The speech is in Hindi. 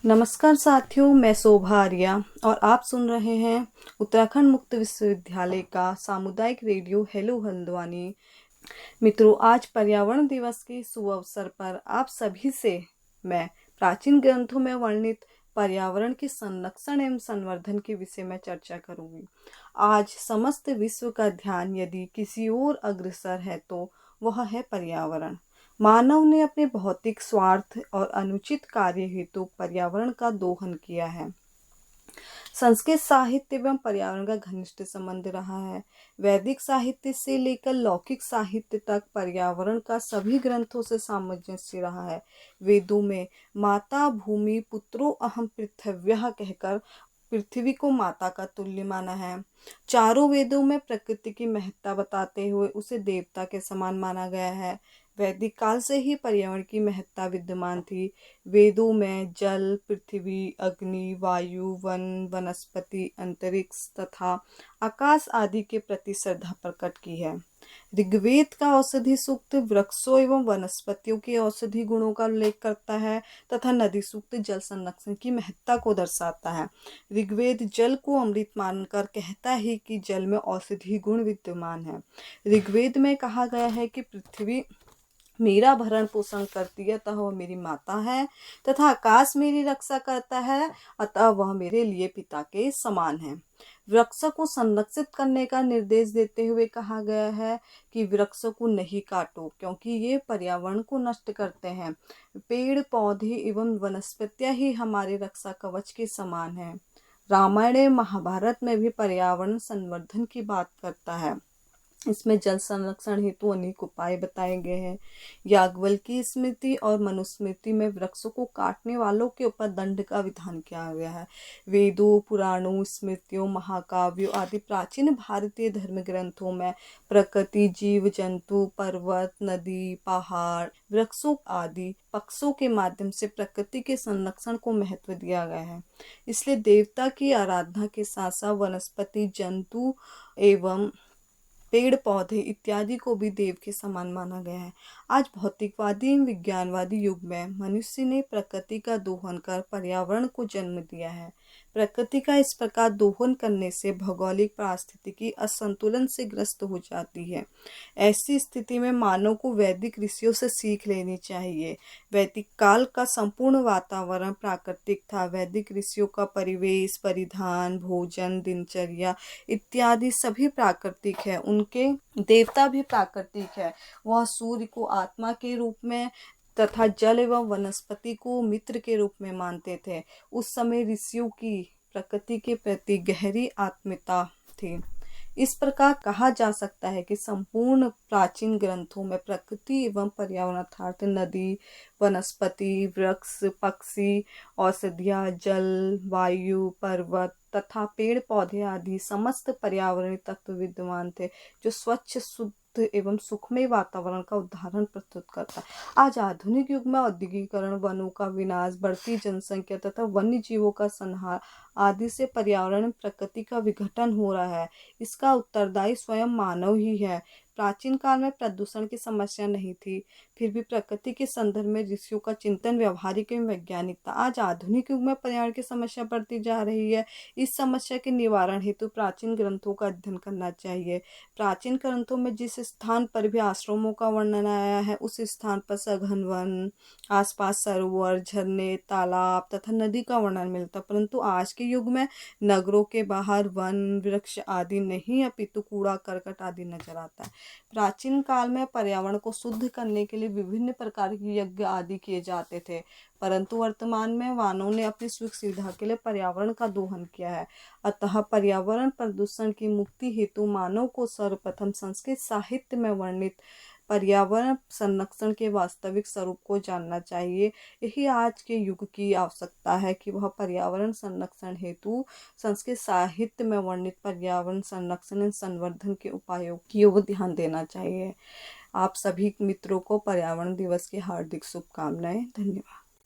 नमस्कार साथियों, मैं शोभा आर्या और आप सुन रहे हैं उत्तराखंड मुक्त विश्वविद्यालय का सामुदायिक रेडियो हेलो हल्द्वानी। मित्रों, आज पर्यावरण दिवस के शुभ अवसर पर आप सभी से मैं प्राचीन ग्रंथों में वर्णित पर्यावरण के संरक्षण एवं संवर्धन के विषय में चर्चा करूंगी। आज समस्त विश्व का ध्यान यदि किसी ओर अग्रसर है तो वह है पर्यावरण। मानव ने अपने भौतिक स्वार्थ और अनुचित कार्य हेतु पर्यावरण का दोहन किया है। संस्कृत साहित्य एवं पर्यावरण का घनिष्ठ संबंध रहा है। वैदिक साहित्य से लेकर लौकिक साहित्य तक पर्यावरण का सभी ग्रंथों से सामंजस्य रहा है। वेदों में माता भूमि पुत्रो अहम पृथिव्यः कहकर पृथ्वी को माता का तुल्य माना है। चारों वेदों में प्रकृति की महत्ता बताते हुए उसे देवता के समान माना गया है। वैदिक काल से ही पर्यावरण की महत्ता विद्यमान थी। वेदों में जल, पृथ्वी, अग्नि, वायु, वन, वनस्पति, अंतरिक्ष तथा आकाश आदि के प्रति श्रद्धा प्रकट की है। ऋग्वेद का औषधि सूक्त वृक्षों एवं वनस्पतियों के औषधि गुणों का उल्लेख करता है तथा नदी सूक्त जल संरक्षण की महत्ता को दर्शाता है। ऋग्वेद जल को अमृत मानकर कहता है कि जल में औषधि गुण विद्यमान है। ऋग्वेद में कहा गया है कि पृथ्वी मेरा भरण पोषण करती है, अतः वह मेरी माता है, तथा आकाश मेरी रक्षा करता है, अतः वह मेरे लिए पिता के समान है। वृक्ष को संरक्षित करने का निर्देश देते हुए कहा गया है कि वृक्ष को नहीं काटो, क्योंकि ये पर्यावरण को नष्ट करते हैं। पेड़ पौधे एवं वनस्पतियां ही हमारे रक्षा कवच के समान है। रामायण महाभारत में भी पर्यावरण संवर्धन की बात करता है। इसमें जल संरक्षण हेतु अनेक उपाय बताए गए हैं। याज्ञवल्क्य स्मृति और मनुस्मृति में वृक्षों को काटने वालों के ऊपर दंड का विधान किया गया है। वेदों, पुराणों, स्मृतियों, महाकाव्यों आदि प्राचीन भारतीय धर्म ग्रंथों में प्रकृति, जीव जंतु, पर्वत, नदी, पहाड़, वृक्षों आदि पक्षों के माध्यम से प्रकृति के संरक्षण को महत्व दिया गया है। इसलिए देवता की आराधना के साथ साथ वनस्पति, जंतु एवं पेड़ पौधे इत्यादि को भी देव के समान माना गया है। आज भौतिकवादी एवं विज्ञानवादी युग में मनुष्य ने प्रकृति का दोहन कर पर्यावरण को जन्म दिया है। प्रकृति का इस प्रकार दोहन करने से भौगोलिक पारिस्थितिकी असंतुलन से ग्रस्त हो जाती है। ऐसी स्थिति में मानव को वैदिक ऋषियों से सीख लेनी चाहिए। वैदिक काल का संपूर्ण वातावरण प्राकृतिक था। वैदिक ऋषियों का परिवेश, परिधान, भोजन, दिनचर्या इत्यादि सभी प्राकृतिक है। उनके देवता भी प्राकृतिक है। वह सूर्य को आत्मा के रूप में तथा जल एवं वनस्पति को मित्र के रूप में मानते थे। उस समय ऋषियों की प्रकृति के प्रति गहरी आत्मीयता थी। इस प्रकार कहा जा सकता है कि संपूर्ण प्राचीन ग्रंथों में प्रकृति एवं पर्यावरण अर्थात नदी, वनस्पति, वृक्ष, पक्षी, औषधियाँ, जल, वायु, पर्वत तथा पेड़ पौधे आदि समस्त पर्यावरणीय तत्व विद्यमान थे, जो स्वच्छ, शुद्ध एवं सुखमय वातावरण का उदाहरण प्रस्तुत करता है। आज आधुनिक युग में औद्योगिकरण, वनों का विनाश, बढ़ती जनसंख्या तथा वन्य जीवों का संहार आदि से पर्यावरण प्रकृति का विघटन हो रहा है। इसका उत्तरदायी स्वयं मानव ही है। प्राचीन काल में प्रदूषण की समस्या नहीं थी, फिर भी प्रकृति के संदर्भ में ऋषियों का चिंतन व्यवहारिक एवं वैज्ञानिक था। आज आधुनिक युग में पर्यावरण की समस्या बढ़ती जा रही है। इस समस्या के निवारण हेतु प्राचीन ग्रंथों का अध्ययन करना चाहिए। प्राचीन ग्रंथों में जिस स्थान पर भी आश्रमों का वर्णन आया है, उस स्थान पर सघन वन, आसपास सरोवर, झरने, तालाब तथा नदी का वर्णन मिलता, परंतु आज के युग में नगरों के बाहर वन, वृक्ष आदि नहीं अपितु कूड़ा करकट आदि नजर आता है। प्राचीन काल में पर्यावरण को शुद्ध करने के लिए विभिन्न प्रकार के यज्ञ आदि किए जाते थे, परंतु वर्तमान में मानव ने अपनी सुख सुविधा के लिए पर्यावरण का दोहन किया है। अतः पर्यावरण प्रदूषण की मुक्ति हेतु मानव को सर्वप्रथम संस्कृत साहित्य में वर्णित पर्यावरण संरक्षण के वास्तविक स्वरूप को जानना चाहिए। यही आज के युग की आवश्यकता है कि वह पर्यावरण संरक्षण हेतु संस्कृत साहित्य में वर्णित पर्यावरण संरक्षण एवं संवर्धन के उपायों की ओर ध्यान देना चाहिए। आप सभी मित्रों को पर्यावरण दिवस की हार्दिक शुभकामनाएं। धन्यवाद।